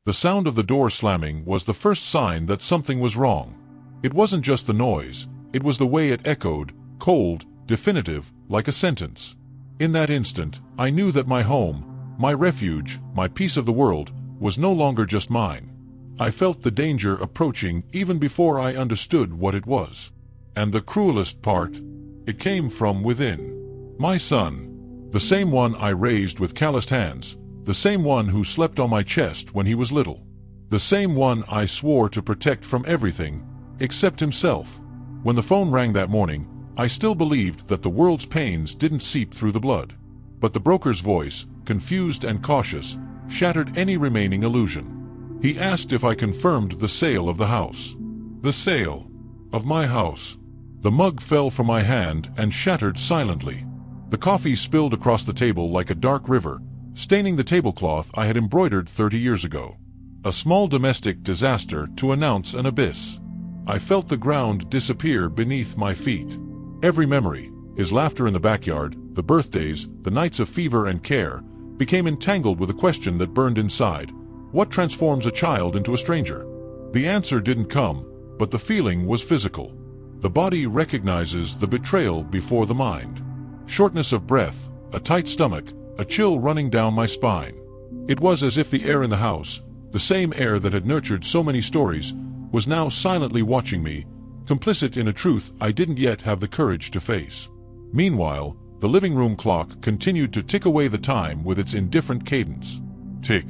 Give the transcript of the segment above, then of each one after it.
The sound of the door slamming was the first sign that something was wrong. It wasn't just the noise, it was the way it echoed, cold, definitive, like a sentence. In that instant, I knew that my home, my refuge, my piece of the world, was no longer just mine. I felt the danger approaching even before I understood what it was. And the cruelest part, it came from within. My son, the same one I raised with calloused hands, the same one who slept on my chest when he was little, the same one I swore to protect from everything, except himself. When the phone rang that morning, I still believed that the world's pains didn't seep through the blood. But the broker's voice, confused and cautious, shattered any remaining illusion. He asked if I confirmed the sale of the house. The sale of my house. The mug fell from my hand and shattered silently. The coffee spilled across the table like a dark river, staining the tablecloth I had embroidered 30 years ago. A small domestic disaster to announce an abyss. I felt the ground disappear beneath my feet. Every memory, his laughter in the backyard, the birthdays, the nights of fever and care, became entangled with a question that burned inside. What transforms a child into a stranger? The answer didn't come, but the feeling was physical. The body recognizes the betrayal before the mind. Shortness of breath, a tight stomach, a chill running down my spine. It was as if the air in the house, the same air that had nurtured so many stories, was now silently watching me, complicit in a truth I didn't yet have the courage to face. Meanwhile, the living room clock continued to tick away the time with its indifferent cadence. Tick,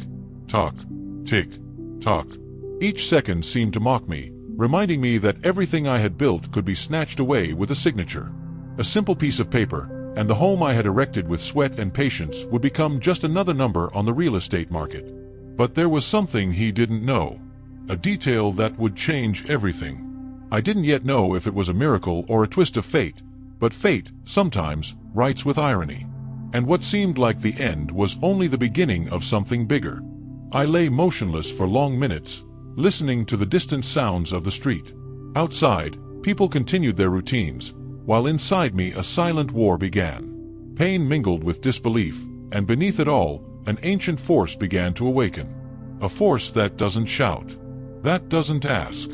tock, tick, tock. Each second seemed to mock me, reminding me that everything I had built could be snatched away with a signature. A simple piece of paper, and the home I had erected with sweat and patience would become just another number on the real estate market. But there was something he didn't know. A detail that would change everything. I didn't yet know if it was a miracle or a twist of fate, but fate, sometimes, writes with irony. And what seemed like the end was only the beginning of something bigger. I lay motionless for long minutes, listening to the distant sounds of the street. Outside, people continued their routines, while inside me a silent war began. Pain mingled with disbelief, and beneath it all, an ancient force began to awaken. A force that doesn't shout, that doesn't ask,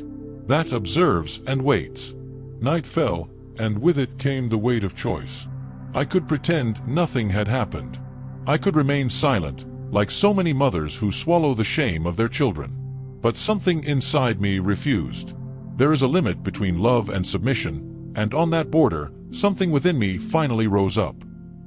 that observes and waits. Night fell, and with it came the weight of choice. I could pretend nothing had happened. I could remain silent, like so many mothers who swallow the shame of their children. But something inside me refused. There is a limit between love and submission, and on that border, something within me finally rose up.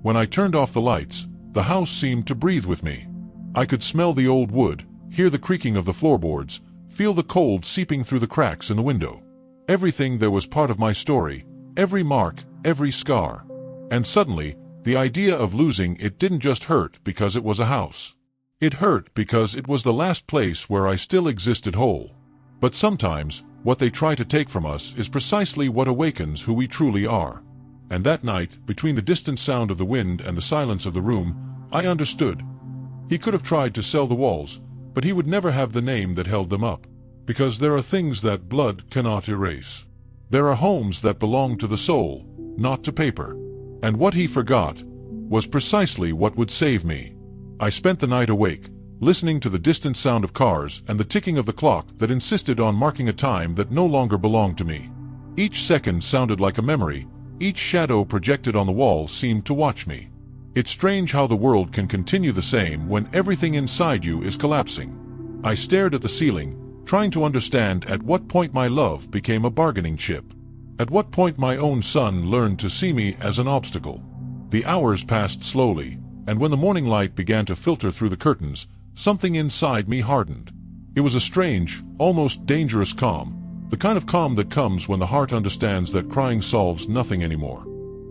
When I turned off the lights, the house seemed to breathe with me. I could smell the old wood, hear the creaking of the floorboards, feel the cold seeping through the cracks in the window. Everything there was part of my story, every mark, every scar. And suddenly, the idea of losing it didn't just hurt because it was a house. It hurt because it was the last place where I still existed whole. But sometimes, what they try to take from us is precisely what awakens who we truly are. And that night, between the distant sound of the wind and the silence of the room, I understood. He could have tried to sell the walls, but he would never have the name that held them up. Because there are things that blood cannot erase. There are homes that belong to the soul, not to paper. And what he forgot was precisely what would save me. I spent the night awake, listening to the distant sound of cars and the ticking of the clock that insisted on marking a time that no longer belonged to me. Each second sounded like a memory, each shadow projected on the wall seemed to watch me. It's strange how the world can continue the same when everything inside you is collapsing. I stared at the ceiling, trying to understand at what point my love became a bargaining chip. At what point my own son learned to see me as an obstacle. The hours passed slowly, and when the morning light began to filter through the curtains, something inside me hardened. It was a strange, almost dangerous calm, the kind of calm that comes when the heart understands that crying solves nothing anymore.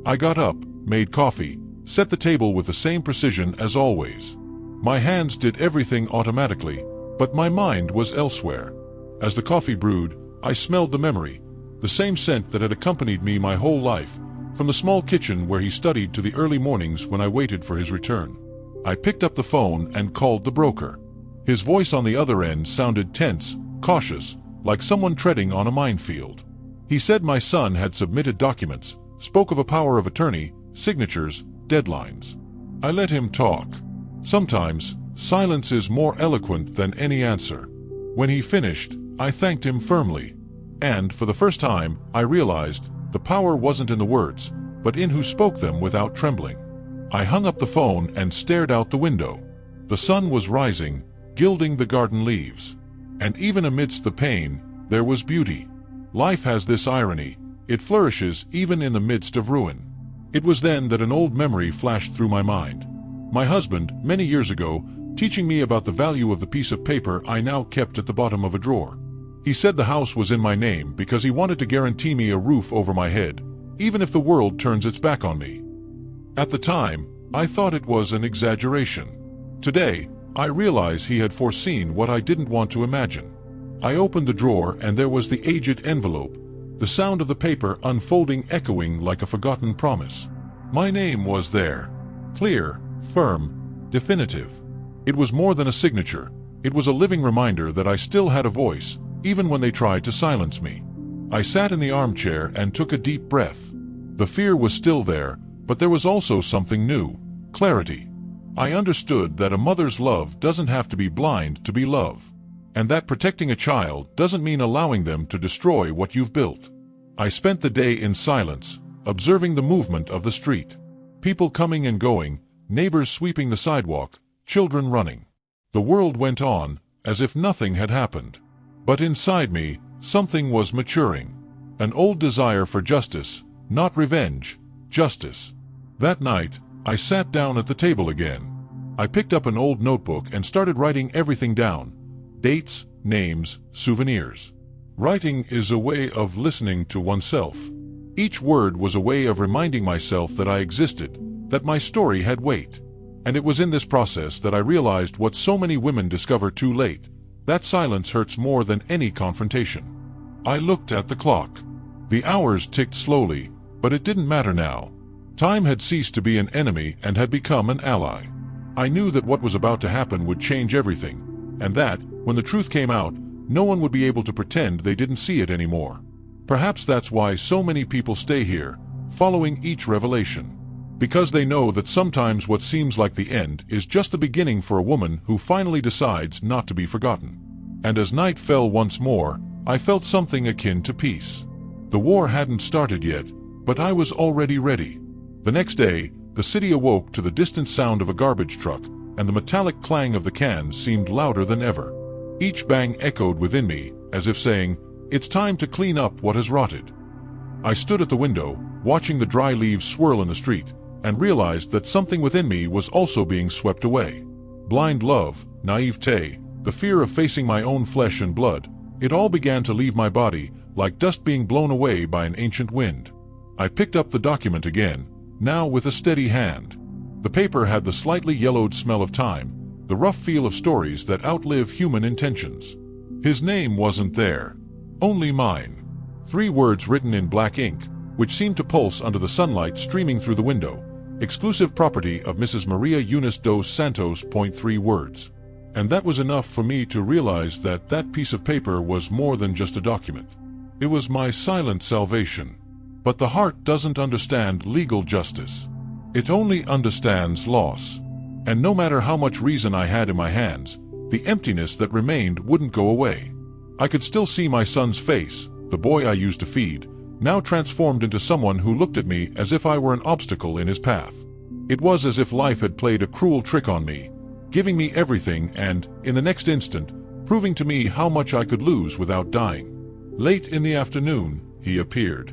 I got up, made coffee, set the table with the same precision as always. My hands did everything automatically, but my mind was elsewhere. As the coffee brewed, I smelled the memory, the same scent that had accompanied me my whole life, from the small kitchen where he studied to the early mornings when I waited for his return. I picked up the phone and called the broker. His voice on the other end sounded tense, cautious, like someone treading on a minefield. He said my son had submitted documents, spoke of a power of attorney, signatures, deadlines. I let him talk. Sometimes, silence is more eloquent than any answer. When he finished, I thanked him firmly. And, for the first time, I realized the power wasn't in the words, but in who spoke them without trembling. I hung up the phone and stared out the window. The sun was rising, gilding the garden leaves. And even amidst the pain, there was beauty. Life has this irony: it flourishes even in the midst of ruin. It was then that an old memory flashed through my mind. My husband, many years ago, teaching me about the value of the piece of paper I now kept at the bottom of a drawer. He said the house was in my name because he wanted to guarantee me a roof over my head, even if the world turns its back on me. At the time, I thought it was an exaggeration. Today, I realize he had foreseen what I didn't want to imagine. I opened the drawer and there was the aged envelope, the sound of the paper unfolding echoing like a forgotten promise. My name was there. Clear, firm, definitive. It was more than a signature. It was a living reminder that I still had a voice, even when they tried to silence me. I sat in the armchair and took a deep breath. The fear was still there, but there was also something new: clarity. I understood that a mother's love doesn't have to be blind to be love, and that protecting a child doesn't mean allowing them to destroy what you've built. I spent the day in silence, observing the movement of the street. People coming and going, neighbors sweeping the sidewalk, children running. The world went on, as if nothing had happened. But inside me, something was maturing. An old desire for justice, not revenge, justice. That night, I sat down at the table again. I picked up an old notebook and started writing everything down: dates, names, souvenirs. Writing is a way of listening to oneself. Each word was a way of reminding myself that I existed, that my story had weight. And it was in this process that I realized what so many women discover too late: that silence hurts more than any confrontation. I looked at the clock. The hours ticked slowly, but it didn't matter now. Time had ceased to be an enemy and had become an ally. I knew that what was about to happen would change everything, and that, when the truth came out, no one would be able to pretend they didn't see it anymore. Perhaps that's why so many people stay here, following each revelation. Because they know that sometimes what seems like the end is just the beginning for a woman who finally decides not to be forgotten. And as night fell once more, I felt something akin to peace. The war hadn't started yet, but I was already ready. The next day, the city awoke to the distant sound of a garbage truck, and the metallic clang of the cans seemed louder than ever. Each bang echoed within me, as if saying, "It's time to clean up what has rotted." I stood at the window, watching the dry leaves swirl in the street, and realized that something within me was also being swept away. Blind love, naivete, the fear of facing my own flesh and blood, it all began to leave my body, like dust being blown away by an ancient wind. I picked up the document again, now with a steady hand. The paper had the slightly yellowed smell of time, the rough feel of stories that outlive human intentions. His name wasn't there. Only mine. 3 words written in black ink, which seemed to pulse under the sunlight streaming through the window. Exclusive property of Mrs. Maria Eunice dos Santos. 3 words. And that was enough for me to realize that that piece of paper was more than just a document. It was my silent salvation. But the heart doesn't understand legal justice. It only understands loss. And no matter how much reason I had in my hands, the emptiness that remained wouldn't go away. I could still see my son's face, the boy I used to feed, now transformed into someone who looked at me as if I were an obstacle in his path. It was as if life had played a cruel trick on me, giving me everything and, in the next instant, proving to me how much I could lose without dying. Late in the afternoon, he appeared.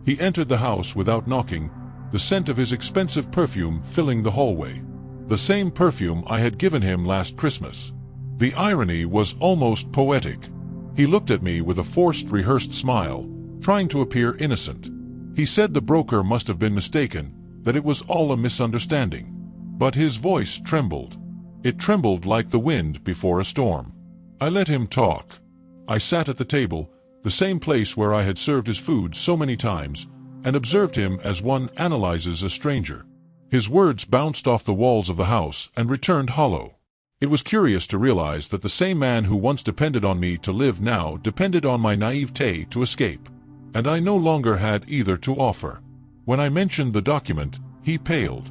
He entered the house without knocking, the scent of his expensive perfume filling the hallway. The same perfume I had given him last Christmas. The irony was almost poetic. He looked at me with a forced, rehearsed smile, trying to appear innocent. He said the broker must have been mistaken, that it was all a misunderstanding. But his voice trembled. It trembled like the wind before a storm. I let him talk. I sat at the table, the same place where I had served his food so many times, and observed him as one analyzes a stranger. His words bounced off the walls of the house and returned hollow. It was curious to realize that the same man who once depended on me to live now depended on my naivete to escape. And I no longer had either to offer. When I mentioned the document, he paled.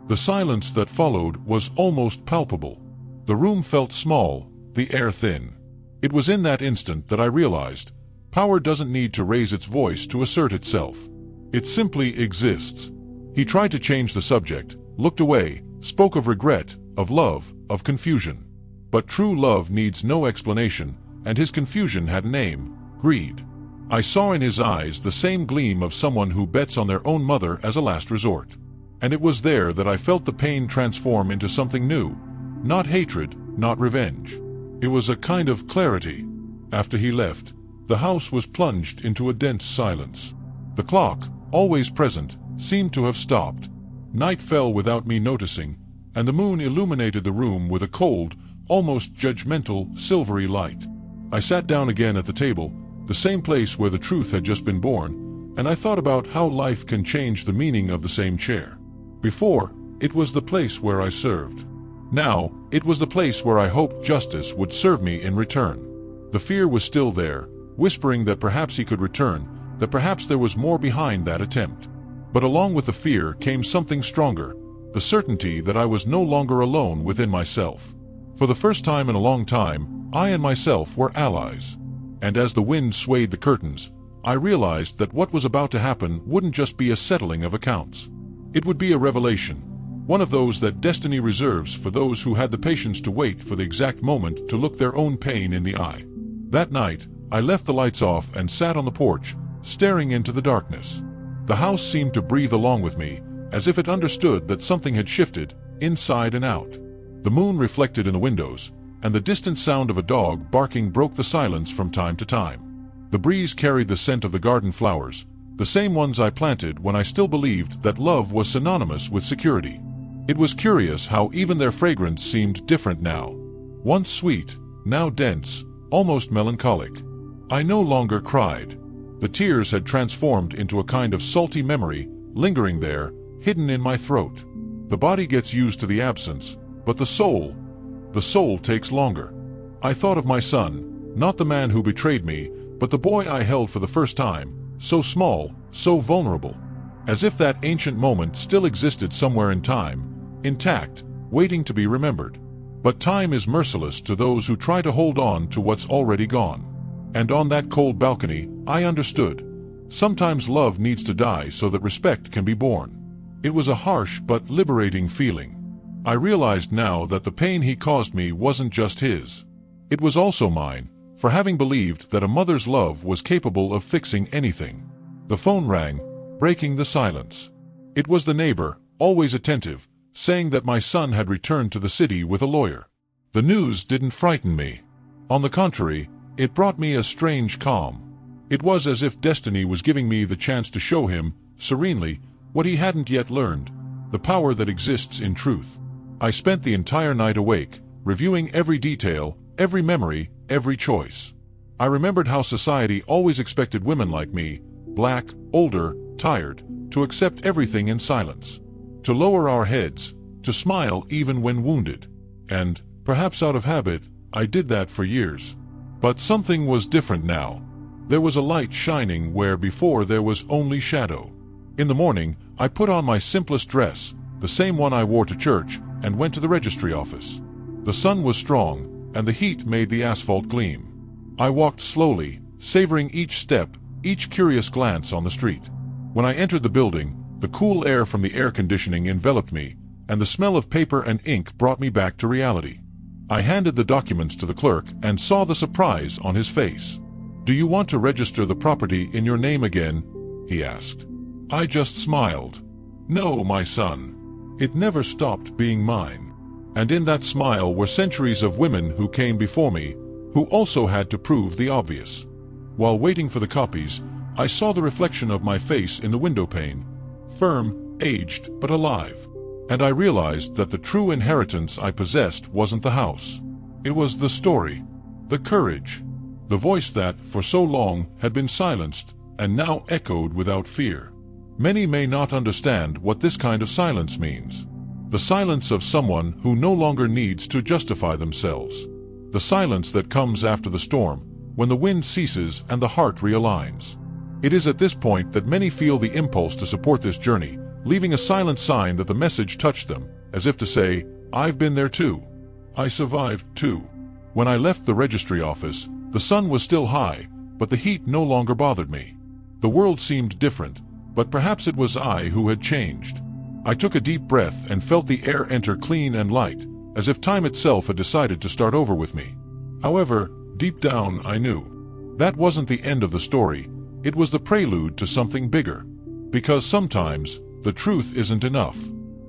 The silence that followed was almost palpable. The room felt small, the air thin. It was in that instant that I realized, power doesn't need to raise its voice to assert itself. It simply exists. He tried to change the subject, looked away, spoke of regret, of love, of confusion. But true love needs no explanation, and his confusion had a name: greed. I saw in his eyes the same gleam of someone who bets on their own mother as a last resort. And it was there that I felt the pain transform into something new. Not hatred, not revenge. It was a kind of clarity. After he left, the house was plunged into a dense silence. The clock, always present, seemed to have stopped. Night fell without me noticing, and the moon illuminated the room with a cold, almost judgmental, silvery light. I sat down again at the table, the same place where the truth had just been born, and I thought about how life can change the meaning of the same chair. Before, it was the place where I served. Now, it was the place where I hoped justice would serve me in return. The fear was still there, whispering that perhaps he could return, that perhaps there was more behind that attempt. But along with the fear came something stronger, the certainty that I was no longer alone within myself. For the first time in a long time, I and myself were allies. And as the wind swayed the curtains, I realized that what was about to happen wouldn't just be a settling of accounts. It would be a revelation, one of those that destiny reserves for those who had the patience to wait for the exact moment to look their own pain in the eye. That night, I left the lights off and sat on the porch, staring into the darkness. The house seemed to breathe along with me, as if it understood that something had shifted, inside and out. The moon reflected in the windows, and the distant sound of a dog barking broke the silence from time to time. The breeze carried the scent of the garden flowers, the same ones I planted when I still believed that love was synonymous with security. It was curious how even their fragrance seemed different now. Once sweet, now dense, almost melancholic. I no longer cried. The tears had transformed into a kind of salty memory, lingering there, hidden in my throat. The body gets used to the absence, but the soul takes longer. I thought of my son, not the man who betrayed me, but the boy I held for the first time, so small, so vulnerable. As if that ancient moment still existed somewhere in time, intact, waiting to be remembered. But time is merciless to those who try to hold on to what's already gone. And on that cold balcony, I understood. Sometimes love needs to die so that respect can be born. It was a harsh but liberating feeling. I realized now that the pain he caused me wasn't just his. It was also mine, for having believed that a mother's love was capable of fixing anything. The phone rang, breaking the silence. It was the neighbor, always attentive, saying that my son had returned to the city with a lawyer. The news didn't frighten me. On the contrary, it brought me a strange calm. It was as if destiny was giving me the chance to show him, serenely, what he hadn't yet learned, the power that exists in truth. I spent the entire night awake, reviewing every detail, every memory, every choice. I remembered how society always expected women like me, black, older, tired, to accept everything in silence. To lower our heads, to smile even when wounded. And, perhaps out of habit, I did that for years. But something was different now. There was a light shining where before there was only shadow. In the morning, I put on my simplest dress, the same one I wore to church, and went to the registry office. The sun was strong, and the heat made the asphalt gleam. I walked slowly, savoring each step, each curious glance on the street. When I entered the building, the cool air from the air conditioning enveloped me, and the smell of paper and ink brought me back to reality. I handed the documents to the clerk and saw the surprise on his face. "Do you want to register the property in your name again?" he asked. I just smiled. "No, my son. It never stopped being mine." And in that smile were centuries of women who came before me, who also had to prove the obvious. While waiting for the copies, I saw the reflection of my face in the window pane, firm, aged, but alive. And I realized that the true inheritance I possessed wasn't the house. It was the story, the courage, the voice that, for so long, had been silenced, and now echoed without fear. Many may not understand what this kind of silence means. The silence of someone who no longer needs to justify themselves. The silence that comes after the storm, when the wind ceases and the heart realigns. It is at this point that many feel the impulse to support this journey, leaving a silent sign that the message touched them, as if to say, "I've been there too." I survived too. When I left the registry office, the sun was still high, but the heat no longer bothered me. The world seemed different, but perhaps it was I who had changed. I took a deep breath and felt the air enter clean and light, as if time itself had decided to start over with me. However, deep down I knew that wasn't the end of the story, it was the prelude to something bigger. Because sometimes, the truth isn't enough.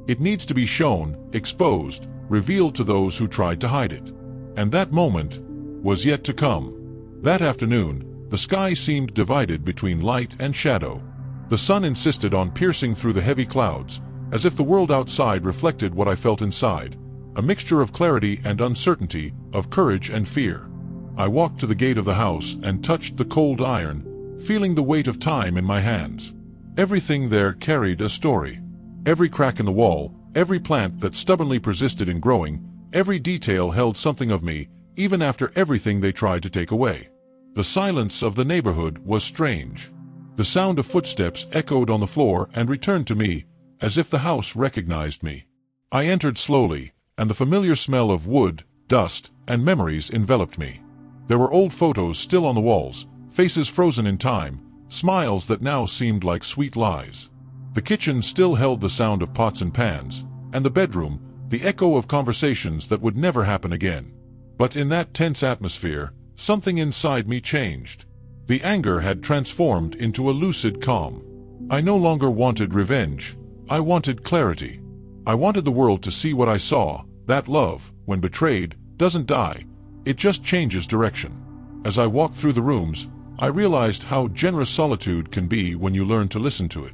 It needs to be shown, exposed, revealed to those who tried to hide it. And that moment was yet to come. That afternoon, the sky seemed divided between light and shadow. The sun insisted on piercing through the heavy clouds, as if the world outside reflected what I felt inside, a mixture of clarity and uncertainty, of courage and fear. I walked to the gate of the house and touched the cold iron, feeling the weight of time in my hands. Everything there carried a story. Every crack in the wall, every plant that stubbornly persisted in growing, every detail held something of me, even after everything they tried to take away. The silence of the neighborhood was strange. The sound of footsteps echoed on the floor and returned to me, as if the house recognized me. I entered slowly, and the familiar smell of wood, dust, and memories enveloped me. There were old photos still on the walls, faces frozen in time, smiles that now seemed like sweet lies. The kitchen still held the sound of pots and pans, and the bedroom, the echo of conversations that would never happen again. But in that tense atmosphere, something inside me changed. The anger had transformed into a lucid calm. I no longer wanted revenge. I wanted clarity. I wanted the world to see what I saw, that love, when betrayed, doesn't die, it just changes direction. As I walked through the rooms, I realized how generous solitude can be when you learn to listen to it.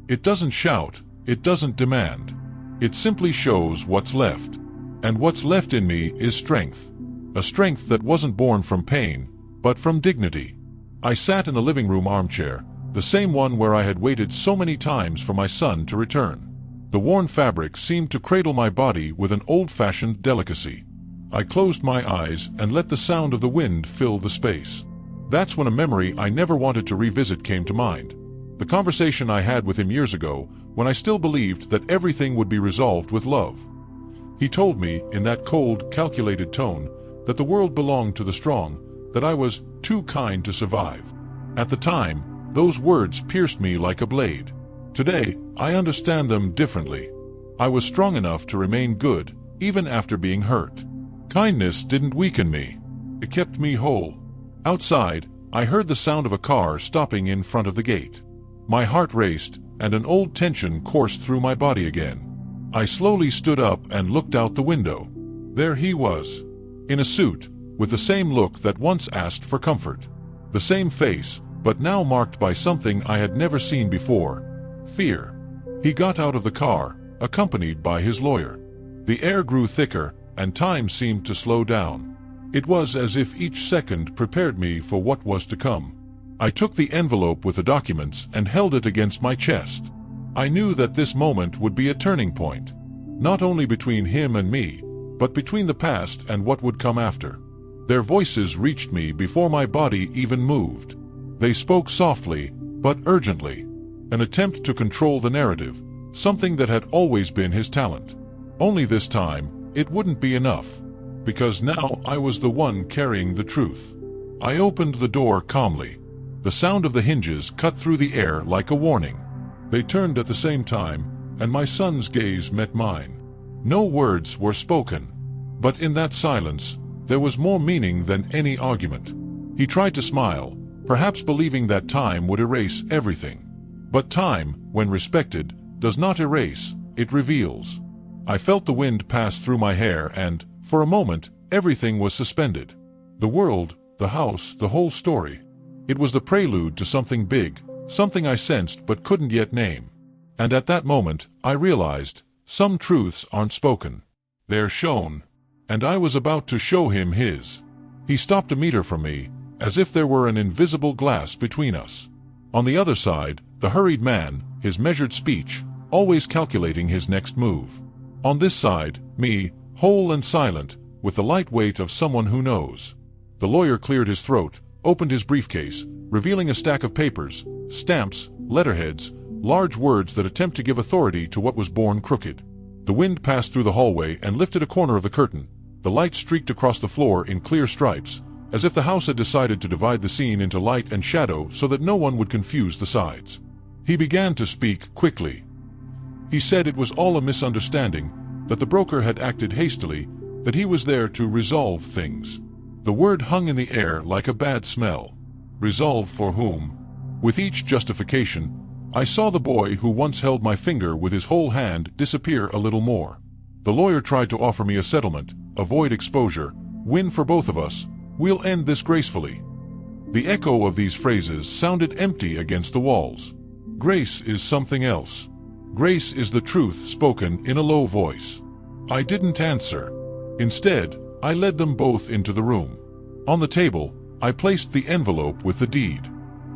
It doesn't shout, it doesn't demand. It simply shows what's left. And what's left in me is strength. A strength that wasn't born from pain, but from dignity. I sat in the living room armchair, the same one where I had waited so many times for my son to return. The worn fabric seemed to cradle my body with an old-fashioned delicacy. I closed my eyes and let the sound of the wind fill the space. That's when a memory I never wanted to revisit came to mind. The conversation I had with him years ago, when I still believed that everything would be resolved with love. He told me, in that cold, calculated tone, that the world belonged to the strong, that I was too kind to survive. At the time, those words pierced me like a blade. Today, I understand them differently. I was strong enough to remain good, even after being hurt. Kindness didn't weaken me. It kept me whole. Outside, I heard the sound of a car stopping in front of the gate. My heart raced, and an old tension coursed through my body again. I slowly stood up and looked out the window. There he was, in a suit, with the same look that once asked for comfort. The same face, but now marked by something I had never seen before: fear. He got out of the car, accompanied by his lawyer. The air grew thicker, and time seemed to slow down. It was as if each second prepared me for what was to come. I took the envelope with the documents and held it against my chest. I knew that this moment would be a turning point, not only between him and me, but between the past and what would come after. Their voices reached me before my body even moved. They spoke softly, but urgently. An attempt to control the narrative, something that had always been his talent. Only this time, it wouldn't be enough, because now I was the one carrying the truth. I opened the door calmly. The sound of the hinges cut through the air like a warning. They turned at the same time, and my son's gaze met mine. No words were spoken, but in that silence, there was more meaning than any argument. He tried to smile, perhaps believing that time would erase everything. But time, when respected, does not erase, it reveals. I felt the wind pass through my hair and, for a moment, everything was suspended. The world, the house, the whole story. It was the prelude to something big, something I sensed but couldn't yet name. And at that moment, I realized, some truths aren't spoken. They're shown. And I was about to show him his. He stopped a meter from me, as if there were an invisible glass between us. On the other side, the hurried man, his measured speech, always calculating his next move. On this side, me, whole and silent, with the light weight of someone who knows. The lawyer cleared his throat, opened his briefcase, revealing a stack of papers, stamps, letterheads, large words that attempt to give authority to what was born crooked. The wind passed through the hallway and lifted a corner of the curtain, The light streaked across the floor in clear stripes, as if the house had decided to divide the scene into light and shadow so that no one would confuse the sides. He began to speak quickly. He said it was all a misunderstanding, that the broker had acted hastily, that he was there to resolve things. The word hung in the air like a bad smell. Resolve for whom? With each justification, I saw the boy who once held my finger with his whole hand disappear a little more. The lawyer tried to offer me a settlement, avoid exposure, win for both of us, we'll end this gracefully. The echo of these phrases sounded empty against the walls. Grace is something else. Grace is the truth spoken in a low voice. I didn't answer. Instead, I led them both into the room. On the table, I placed the envelope with the deed.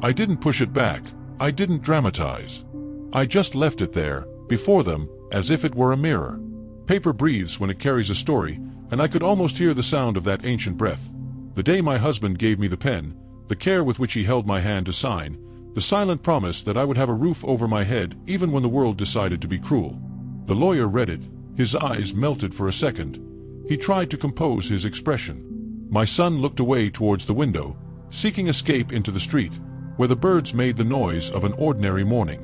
I didn't push it back, I didn't dramatize. I just left it there, before them, as if it were a mirror. Paper breathes when it carries a story, and I could almost hear the sound of that ancient breath. The day my husband gave me the pen, the care with which he held my hand to sign, the silent promise that I would have a roof over my head even when the world decided to be cruel. The lawyer read it, his eyes melted for a second. He tried to compose his expression. My son looked away towards the window, seeking escape into the street, where the birds made the noise of an ordinary morning.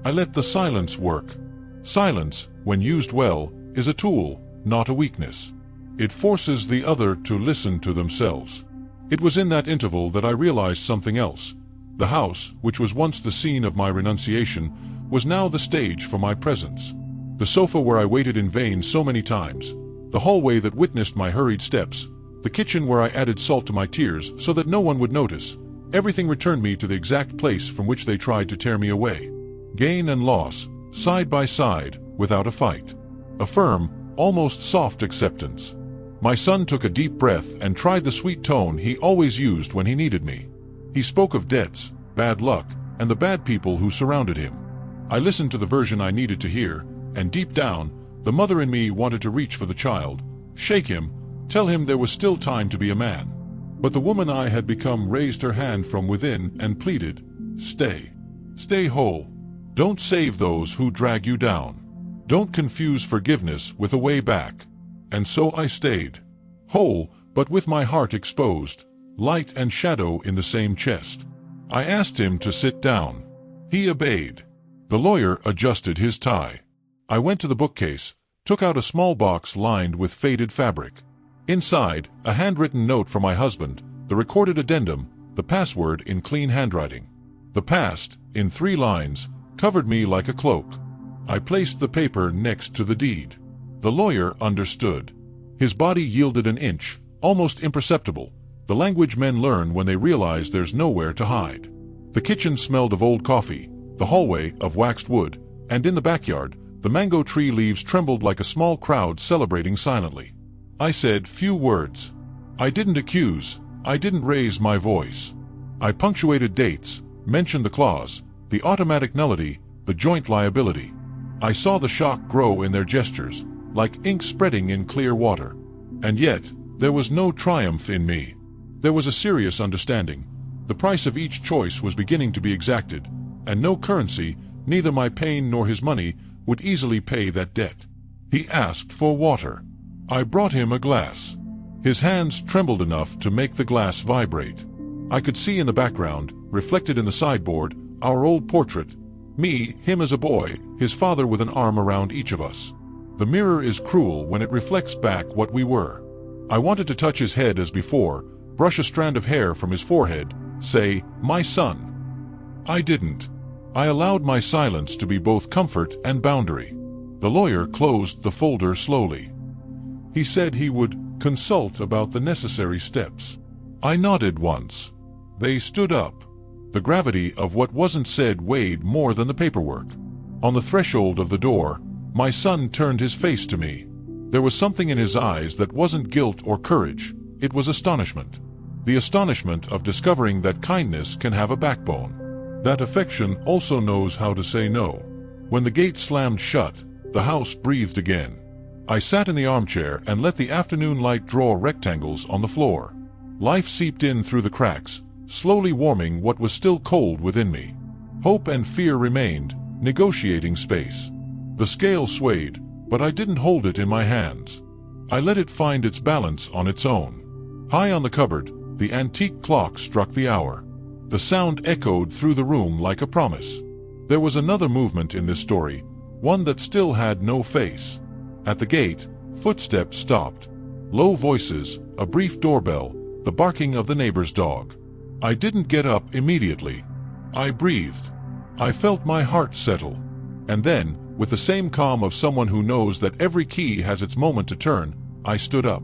I let the silence work. Silence, when used well, is a tool, not a weakness. It forces the other to listen to themselves. It was in that interval that I realized something else. The house, which was once the scene of my renunciation, was now the stage for my presence. The sofa where I waited in vain so many times, the hallway that witnessed my hurried steps, the kitchen where I added salt to my tears so that no one would notice, everything returned me to the exact place from which they tried to tear me away. Gain and loss, side by side, without a fight. A firm, almost soft acceptance. My son took a deep breath and tried the sweet tone he always used when he needed me. He spoke of debts, bad luck, and the bad people who surrounded him. I listened to the version I needed to hear, and deep down, the mother in me wanted to reach for the child, shake him, tell him there was still time to be a man. But the woman I had become raised her hand from within and pleaded, "Stay. Stay whole. Don't save those who drag you down. Don't confuse forgiveness with a way back." And so I stayed. Whole, but with my heart exposed, light and shadow in the same chest. I asked him to sit down. He obeyed. The lawyer adjusted his tie. I went to the bookcase, took out a small box lined with faded fabric. Inside, a handwritten note from my husband, the recorded addendum, the password in clean handwriting. The past, in 3 lines, covered me like a cloak. I placed the paper next to the deed. The lawyer understood. His body yielded an inch, almost imperceptible, the language men learn when they realize there's nowhere to hide. The kitchen smelled of old coffee, the hallway of waxed wood, and in the backyard, the mango tree leaves trembled like a small crowd celebrating silently. I said few words. I didn't accuse, I didn't raise my voice. I punctuated dates, mentioned the clause, the automatic nullity, the joint liability. I saw the shock grow in their gestures, like ink spreading in clear water. And yet, there was no triumph in me. There was a serious understanding. The price of each choice was beginning to be exacted, and no currency, neither my pain nor his money, would easily pay that debt. He asked for water. I brought him a glass. His hands trembled enough to make the glass vibrate. I could see in the background, reflected in the sideboard, our old portrait, me, him as a boy, his father with an arm around each of us. The mirror is cruel when it reflects back what we were. I wanted to touch his head as before, brush a strand of hair from his forehead, say, "My son." I didn't. I allowed my silence to be both comfort and boundary. The lawyer closed the folder slowly. He said he would consult about the necessary steps. I nodded once. They stood up. The gravity of what wasn't said weighed more than the paperwork. On the threshold of the door, my son turned his face to me. There was something in his eyes that wasn't guilt or courage, it was astonishment. The astonishment of discovering that kindness can have a backbone. That affection also knows how to say no. When the gate slammed shut, the house breathed again. I sat in the armchair and let the afternoon light draw rectangles on the floor. Life seeped in through the cracks, slowly warming what was still cold within me. Hope and fear remained, negotiating space. The scale swayed, but I didn't hold it in my hands. I let it find its balance on its own. High on the cupboard, the antique clock struck the hour. The sound echoed through the room like a promise. There was another movement in this story, one that still had no face. At the gate, footsteps stopped. Low voices, a brief doorbell, the barking of the neighbor's dog. I didn't get up immediately. I breathed. I felt my heart settle. And then, with the same calm of someone who knows that every key has its moment to turn, I stood up.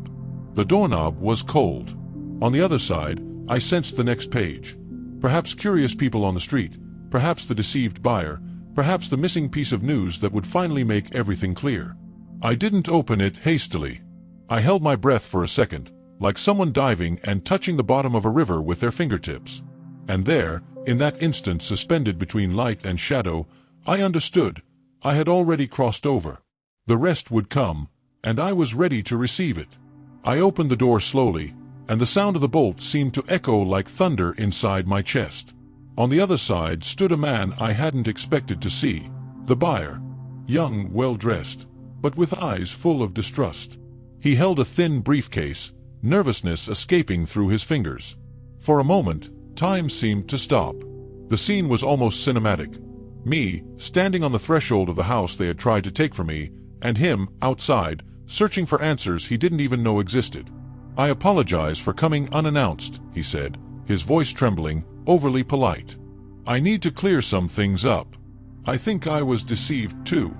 The doorknob was cold. On the other side, I sensed the next page. Perhaps curious people on the street, perhaps the deceived buyer, perhaps the missing piece of news that would finally make everything clear. I didn't open it hastily. I held my breath for a second, like someone diving and touching the bottom of a river with their fingertips. And there, in that instant suspended between light and shadow, I understood. I had already crossed over. The rest would come, and I was ready to receive it. I opened the door slowly, and the sound of the bolt seemed to echo like thunder inside my chest. On the other side stood a man I hadn't expected to see, the buyer. Young, well-dressed, but with eyes full of distrust. He held a thin briefcase, nervousness escaping through his fingers. For a moment, time seemed to stop. The scene was almost cinematic. Me, standing on the threshold of the house they had tried to take from me, and him, outside, searching for answers he didn't even know existed. "I apologize for coming unannounced," he said, his voice trembling, overly polite. "I need to clear some things up. I think I was deceived too."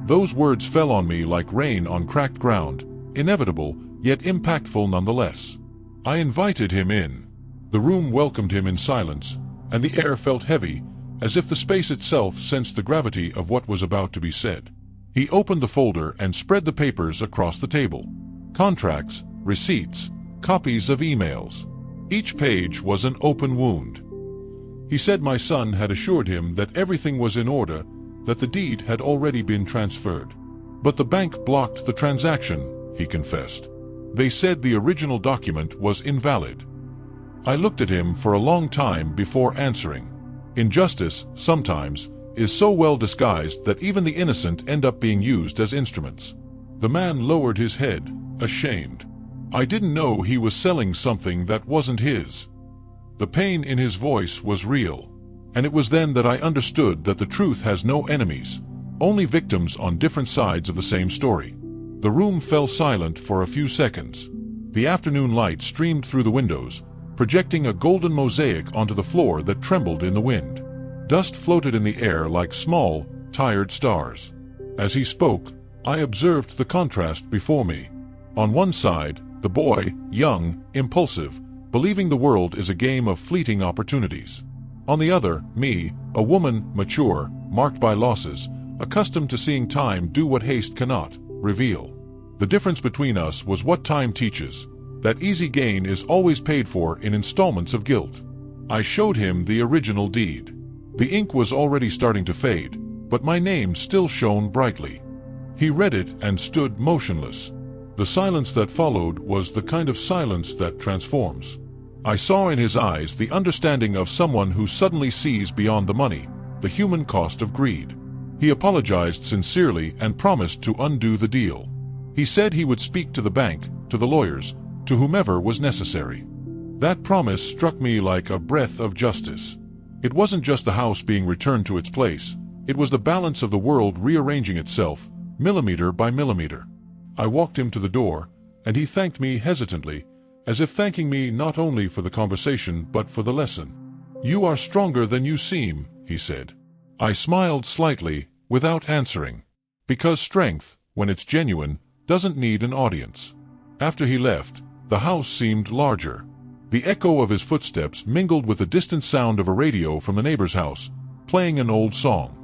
Those words fell on me like rain on cracked ground, inevitable, yet impactful nonetheless. I invited him in. The room welcomed him in silence, and the air felt heavy, as if the space itself sensed the gravity of what was about to be said. He opened the folder and spread the papers across the table. Contracts, receipts, copies of emails. Each page was an open wound. He said my son had assured him that everything was in order, that the deed had already been transferred. But the bank blocked the transaction, he confessed. They said the original document was invalid. I looked at him for a long time before answering. Injustice, sometimes, is so well disguised that even the innocent end up being used as instruments. The man lowered his head, ashamed. I didn't know he was selling something that wasn't his. The pain in his voice was real. And it was then that I understood that the truth has no enemies, only victims on different sides of the same story. The room fell silent for a few seconds. The afternoon light streamed through the windows, projecting a golden mosaic onto the floor that trembled in the wind. Dust floated in the air like small, tired stars. As he spoke, I observed the contrast before me. On one side, the boy, young, impulsive, believing the world is a game of fleeting opportunities. On the other, me, a woman, mature, marked by losses, accustomed to seeing time do what haste cannot, reveal. The difference between us was what time teaches, that easy gain is always paid for in installments of guilt. I showed him the original deed. The ink was already starting to fade, but my name still shone brightly. He read it and stood motionless. The silence that followed was the kind of silence that transforms. I saw in his eyes the understanding of someone who suddenly sees beyond the money, the human cost of greed. He apologized sincerely and promised to undo the deal. He said he would speak to the bank, to the lawyers, to whomever was necessary. That promise struck me like a breath of justice. It wasn't just the house being returned to its place, it was the balance of the world rearranging itself, millimeter by millimeter. I walked him to the door, and he thanked me hesitantly, as if thanking me not only for the conversation but for the lesson. "You are stronger than you seem," he said. I smiled slightly, without answering. Because strength, when it's genuine, doesn't need an audience. After he left, the house seemed larger. The echo of his footsteps mingled with the distant sound of a radio from the neighbor's house, playing an old song.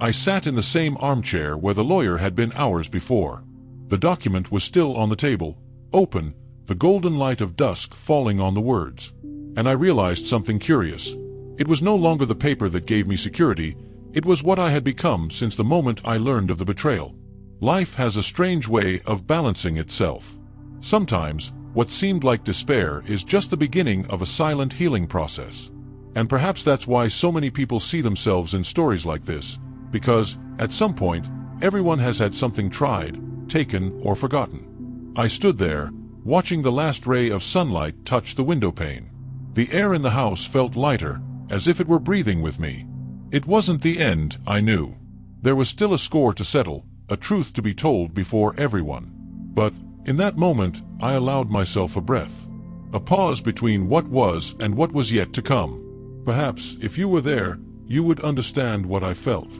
I sat in the same armchair where the lawyer had been hours before. The document was still on the table, open, the golden light of dusk falling on the words. And I realized something curious. It was no longer the paper that gave me security, it was what I had become since the moment I learned of the betrayal. Life has a strange way of balancing itself. Sometimes, what seemed like despair is just the beginning of a silent healing process. And perhaps that's why so many people see themselves in stories like this, because, at some point, everyone has had something tried, taken, or forgotten. I stood there, watching the last ray of sunlight touch the window pane. The air in the house felt lighter, as if it were breathing with me. It wasn't the end, I knew. There was still a score to settle, a truth to be told before everyone. But, in that moment, I allowed myself a breath. A pause between what was and what was yet to come. Perhaps, if you were there, you would understand what I felt.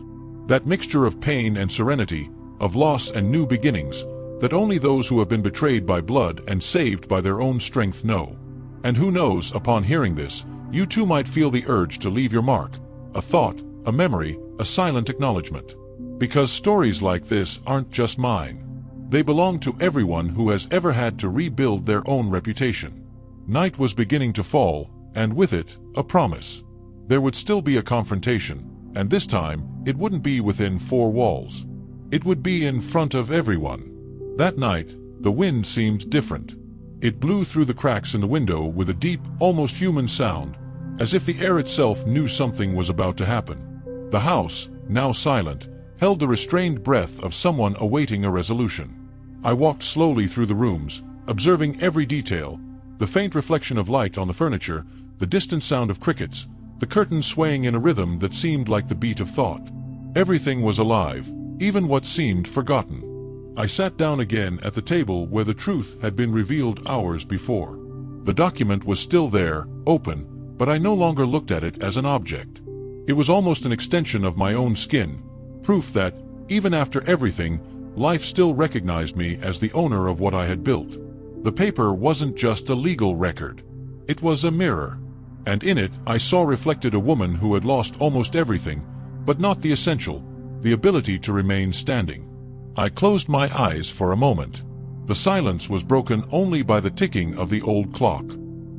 That mixture of pain and serenity, of loss and new beginnings, that only those who have been betrayed by blood and saved by their own strength know. And who knows, upon hearing this, you too might feel the urge to leave your mark, a thought, a memory, a silent acknowledgement. Because stories like this aren't just mine. They belong to everyone who has ever had to rebuild their own reputation. Night was beginning to fall, and with it, a promise. There would still be a confrontation, and this time, it wouldn't be within four walls. It would be in front of everyone. That night, the wind seemed different. It blew through the cracks in the window with a deep, almost human sound, as if the air itself knew something was about to happen. The house, now silent, held the restrained breath of someone awaiting a resolution. I walked slowly through the rooms, observing every detail, the faint reflection of light on the furniture, the distant sound of crickets, the curtains swaying in a rhythm that seemed like the beat of thought. Everything was alive, even what seemed forgotten. I sat down again at the table where the truth had been revealed hours before. The document was still there, open, but I no longer looked at it as an object. It was almost an extension of my own skin, proof that, even after everything, life still recognized me as the owner of what I had built. The paper wasn't just a legal record. It was a mirror. And in it, I saw reflected a woman who had lost almost everything, but not the essential, the ability to remain standing. I closed my eyes for a moment. The silence was broken only by the ticking of the old clock.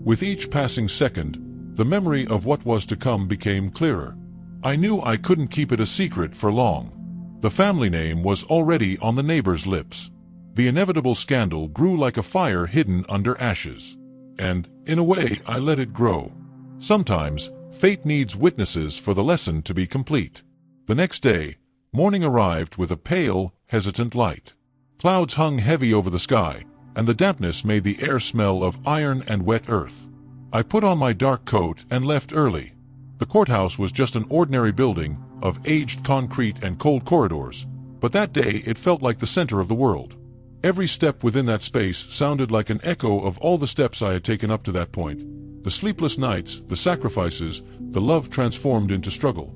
With each passing second, the memory of what was to come became clearer. I knew I couldn't keep it a secret for long. The family name was already on the neighbors' lips. The inevitable scandal grew like a fire hidden under ashes. And, in a way, I let it grow. Sometimes, fate needs witnesses for the lesson to be complete. The next day, morning arrived with a pale, hesitant light. Clouds hung heavy over the sky, and the dampness made the air smell of iron and wet earth. I put on my dark coat and left early. The courthouse was just an ordinary building, of aged concrete and cold corridors, but that day it felt like the center of the world. Every step within that space sounded like an echo of all the steps I had taken up to that point. The sleepless nights, the sacrifices, the love transformed into struggle.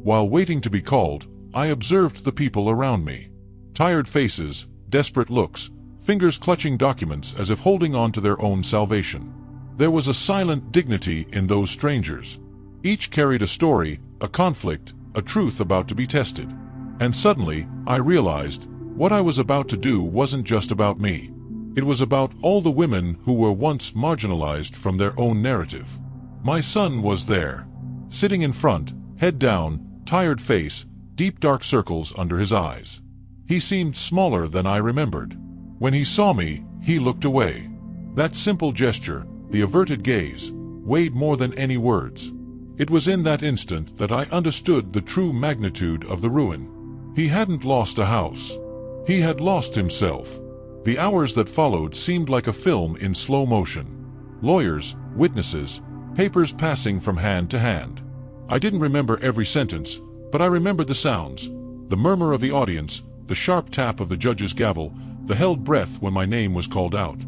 While waiting to be called, I observed the people around me. Tired faces, desperate looks, fingers clutching documents as if holding on to their own salvation. There was a silent dignity in those strangers. Each carried a story, a conflict, a truth about to be tested. And suddenly, I realized, what I was about to do wasn't just about me. It was about all the women who were once marginalized from their own narrative. My son was there. Sitting in front, head down, tired face, deep dark circles under his eyes. He seemed smaller than I remembered. When he saw me, he looked away. That simple gesture, the averted gaze, weighed more than any words. It was in that instant that I understood the true magnitude of the ruin. He hadn't lost a house. He had lost himself. The hours that followed seemed like a film in slow motion. Lawyers, witnesses, papers passing from hand to hand. I didn't remember every sentence, but I remembered the sounds, the murmur of the audience, the sharp tap of the judge's gavel, the held breath when my name was called out.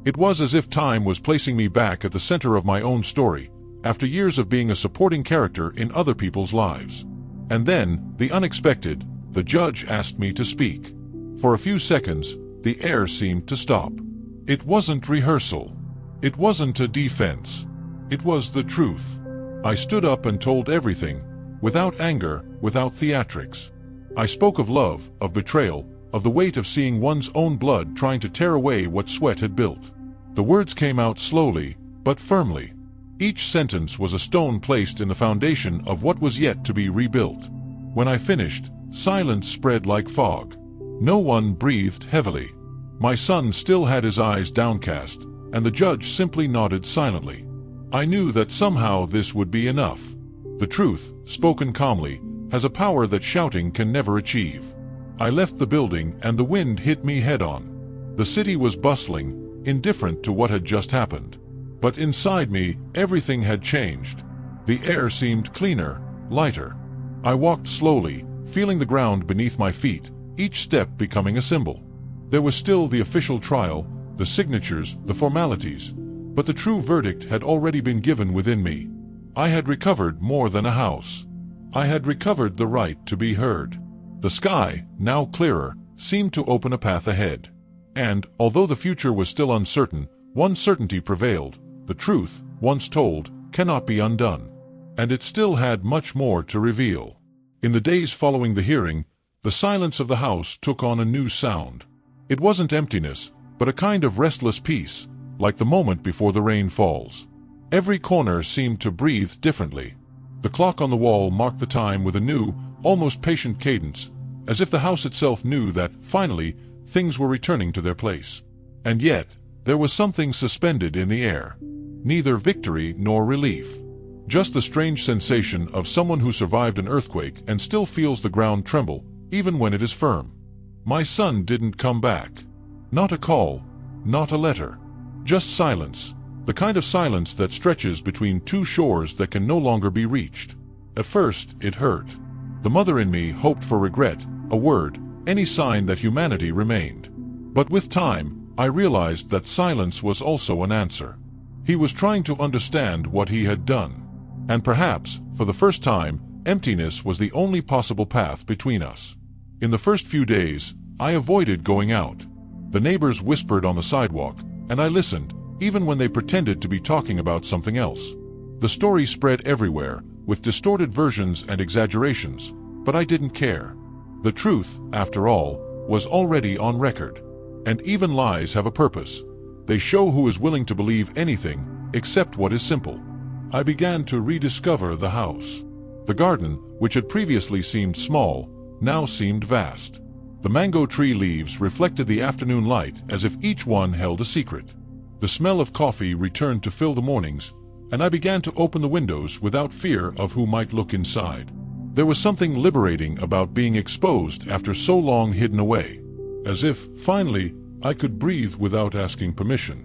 It was as if time was placing me back at the center of my own story, after years of being a supporting character in other people's lives. And then, the unexpected, the judge asked me to speak. For a few seconds, the air seemed to stop. It wasn't rehearsal. It wasn't a defense. It was the truth. I stood up and told everything, without anger, without theatrics. I spoke of love, of betrayal, of the weight of seeing one's own blood trying to tear away what sweat had built. The words came out slowly, but firmly. Each sentence was a stone placed in the foundation of what was yet to be rebuilt. When I finished, silence spread like fog. No one breathed heavily. My son still had his eyes downcast, and the judge simply nodded silently. I knew that somehow this would be enough. The truth, spoken calmly, has a power that shouting can never achieve. I left the building and the wind hit me head-on. The city was bustling, indifferent to what had just happened. But inside me, everything had changed. The air seemed cleaner, lighter. I walked slowly, feeling the ground beneath my feet, each step becoming a symbol. There was still the official trial, the signatures, the formalities, but the true verdict had already been given within me. I had recovered more than a house. I had recovered the right to be heard. The sky, now clearer, seemed to open a path ahead. And, although the future was still uncertain, one certainty prevailed: the truth, once told, cannot be undone. And it still had much more to reveal. In the days following the hearing, the silence of the house took on a new sound. It wasn't emptiness, but a kind of restless peace, like the moment before the rain falls. Every corner seemed to breathe differently. The clock on the wall marked the time with a new, almost patient cadence, as if the house itself knew that, finally, things were returning to their place. And yet, there was something suspended in the air. Neither victory nor relief. Just the strange sensation of someone who survived an earthquake and still feels the ground tremble, even when it is firm. My son didn't come back. Not a call, not a letter. Just silence, the kind of silence that stretches between two shores that can no longer be reached. At first, it hurt. The mother in me hoped for regret, a word, any sign that humanity remained. But with time, I realized that silence was also an answer. He was trying to understand what he had done. And perhaps, for the first time, emptiness was the only possible path between us. In the first few days, I avoided going out. The neighbors whispered on the sidewalk, and I listened, even when they pretended to be talking about something else. The story spread everywhere, with distorted versions and exaggerations, but I didn't care. The truth, after all, was already on record. And even lies have a purpose. They show who is willing to believe anything, except what is simple. I began to rediscover the house. The garden, which had previously seemed small, now seemed vast. The mango tree leaves reflected the afternoon light as if each one held a secret. The smell of coffee returned to fill the mornings, and I began to open the windows without fear of who might look inside. There was something liberating about being exposed after so long hidden away, as if, finally, I could breathe without asking permission.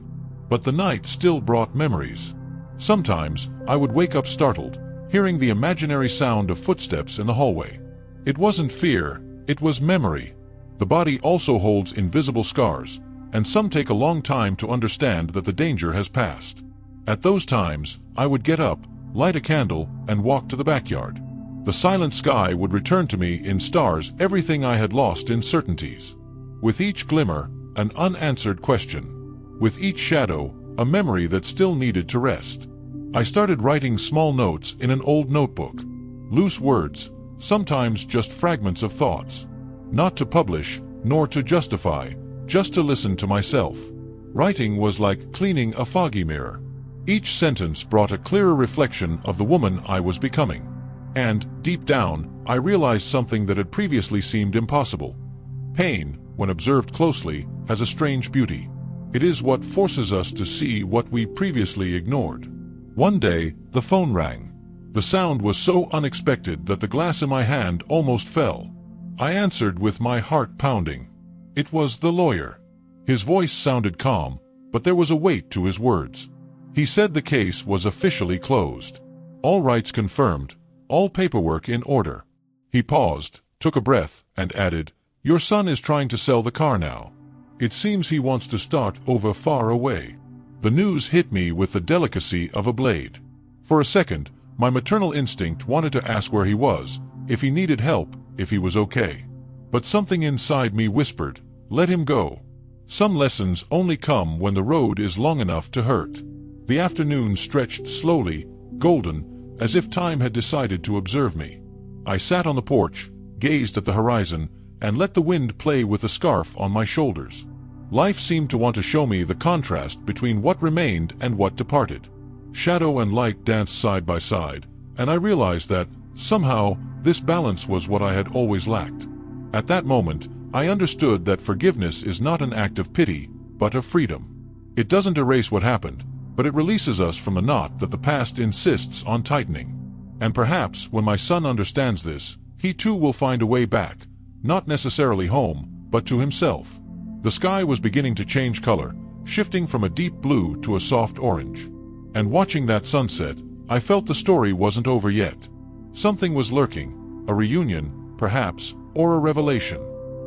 But the night still brought memories. Sometimes, I would wake up startled, hearing the imaginary sound of footsteps in the hallway. It wasn't fear, it was memory. The body also holds invisible scars, and some take a long time to understand that the danger has passed. At those times, I would get up, light a candle, and walk to the backyard. The silent sky would return to me in stars everything I had lost in certainties. With each glimmer, an unanswered question. With each shadow, a memory that still needed to rest. I started writing small notes in an old notebook. Loose words, sometimes just fragments of thoughts. Not to publish, nor to justify, just to listen to myself. Writing was like cleaning a foggy mirror. Each sentence brought a clearer reflection of the woman I was becoming. And, deep down, I realized something that had previously seemed impossible. Pain, when observed closely, has a strange beauty. It is what forces us to see what we previously ignored. One day, the phone rang. The sound was so unexpected that the glass in my hand almost fell. I answered with my heart pounding. It was the lawyer. His voice sounded calm, but there was a weight to his words. He said the case was officially closed. All rights confirmed, all paperwork in order. He paused, took a breath, and added, "Your son is trying to sell the car now. It seems he wants to start over far away." The news hit me with the delicacy of a blade. For a second, my maternal instinct wanted to ask where he was, if he needed help, if he was okay. But something inside me whispered, "Let him go." Some lessons only come when the road is long enough to hurt. The afternoon stretched slowly, golden, as if time had decided to observe me. I sat on the porch, gazed at the horizon, and let the wind play with the scarf on my shoulders. Life seemed to want to show me the contrast between what remained and what departed. Shadow and light danced side by side, and I realized that, somehow, this balance was what I had always lacked. At that moment, I understood that forgiveness is not an act of pity, but of freedom. It doesn't erase what happened, but it releases us from the knot that the past insists on tightening. And perhaps, when my son understands this, he too will find a way back, not necessarily home, but to himself. The sky was beginning to change color, shifting from a deep blue to a soft orange. And watching that sunset, I felt the story wasn't over yet. Something was lurking, a reunion, perhaps, or a revelation.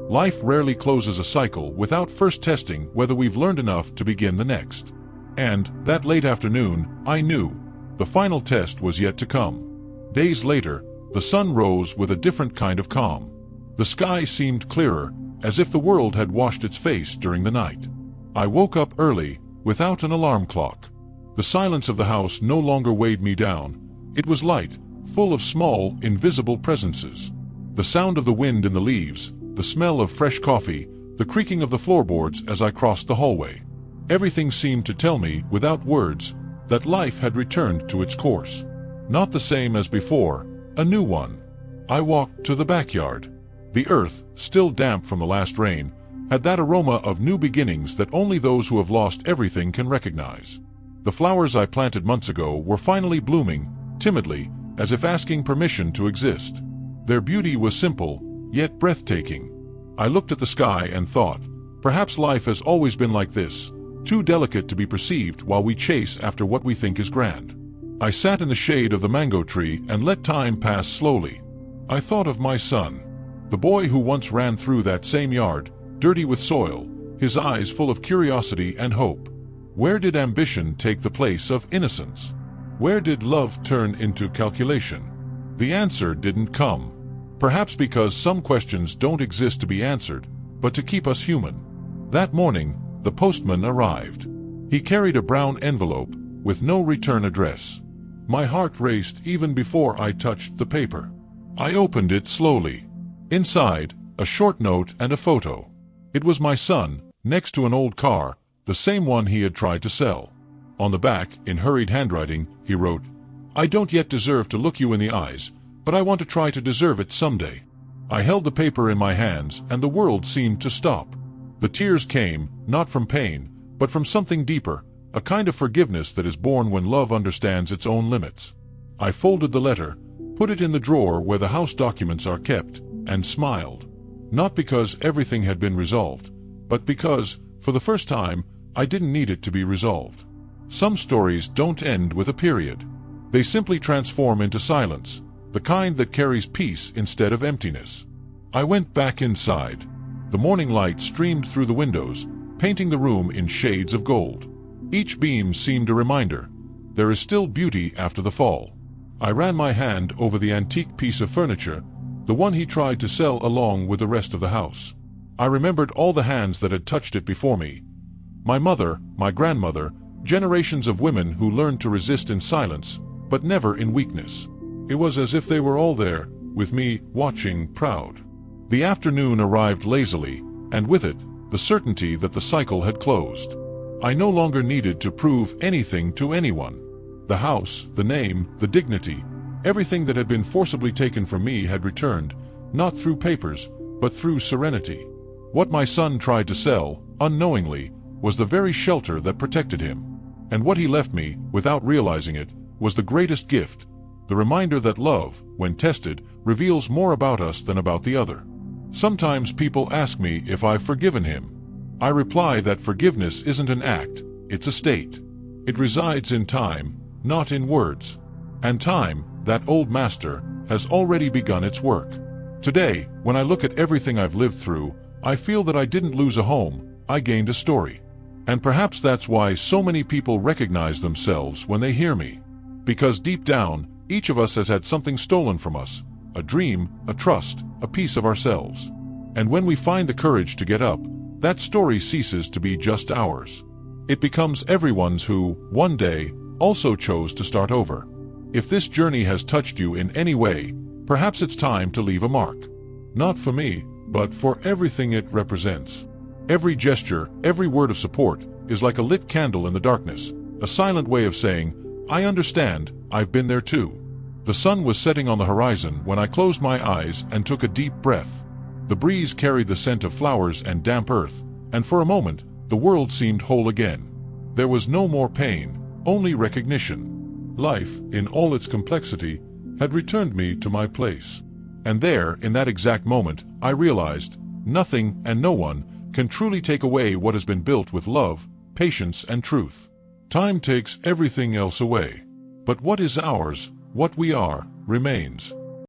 Life rarely closes a cycle without first testing whether we've learned enough to begin the next. And, that late afternoon, I knew. The final test was yet to come. Days later, the sun rose with a different kind of calm. The sky seemed clearer, as if the world had washed its face during the night. I woke up early, without an alarm clock. The silence of the house no longer weighed me down. It was light, full of small, invisible presences. The sound of the wind in the leaves, the smell of fresh coffee, the creaking of the floorboards as I crossed the hallway. Everything seemed to tell me, without words, that life had returned to its course. Not the same as before, a new one. I walked to the backyard. The earth, still damp from the last rain, had that aroma of new beginnings that only those who have lost everything can recognize. The flowers I planted months ago were finally blooming, timidly, as if asking permission to exist. Their beauty was simple, yet breathtaking. I looked at the sky and thought, perhaps life has always been like this, too delicate to be perceived while we chase after what we think is grand. I sat in the shade of the mango tree and let time pass slowly. I thought of my son, the boy who once ran through that same yard, dirty with soil, his eyes full of curiosity and hope. Where did ambition take the place of innocence? Where did love turn into calculation? The answer didn't come. Perhaps because some questions don't exist to be answered, but to keep us human. That morning, the postman arrived. He carried a brown envelope with no return address. My heart raced even before I touched the paper. I opened it slowly. Inside, a short note and a photo. It was my son, next to an old car, the same one he had tried to sell. On the back, in hurried handwriting, he wrote, "I don't yet deserve to look you in the eyes, but I want to try to deserve it someday." I held the paper in my hands and the world seemed to stop. The tears came, not from pain, but from something deeper, a kind of forgiveness that is born when love understands its own limits. I folded the letter, put it in the drawer where the house documents are kept, and smiled. Not because everything had been resolved, but because, for the first time, I didn't need it to be resolved. Some stories don't end with a period. They simply transform into silence, the kind that carries peace instead of emptiness. I went back inside. The morning light streamed through the windows, painting the room in shades of gold. Each beam seemed a reminder, there is still beauty after the fall. I ran my hand over the antique piece of furniture, the one he tried to sell along with the rest of the house. I remembered all the hands that had touched it before me. My mother, my grandmother, generations of women who learned to resist in silence, but never in weakness. It was as if they were all there, with me, watching, proud. The afternoon arrived lazily, and with it, the certainty that the cycle had closed. I no longer needed to prove anything to anyone. The house, the name, the dignity, everything that had been forcibly taken from me had returned, not through papers, but through serenity. What my son tried to sell, unknowingly, was the very shelter that protected him. And what he left me, without realizing it, was the greatest gift, the reminder that love, when tested, reveals more about us than about the other. Sometimes people ask me if I've forgiven him. I reply that forgiveness isn't an act, it's a state. It resides in time, not in words. And time, that old master, has already begun its work. Today, when I look at everything I've lived through, I feel that I didn't lose a home, I gained a story. And perhaps that's why so many people recognize themselves when they hear me. Because deep down, each of us has had something stolen from us, a dream, a trust, a piece of ourselves. And when we find the courage to get up, that story ceases to be just ours. It becomes everyone's who, one day, also chose to start over. If this journey has touched you in any way, perhaps it's time to leave a mark. Not for me, but for everything it represents. Every gesture, every word of support, is like a lit candle in the darkness, a silent way of saying, I understand, I've been there too. The sun was setting on the horizon when I closed my eyes and took a deep breath. The breeze carried the scent of flowers and damp earth, and for a moment, the world seemed whole again. There was no more pain, only recognition. Life, in all its complexity, had returned me to my place. And there, in that exact moment, I realized, nothing and no one can truly take away what has been built with love, patience, and truth. Time takes everything else away. But what is ours, what we are, remains.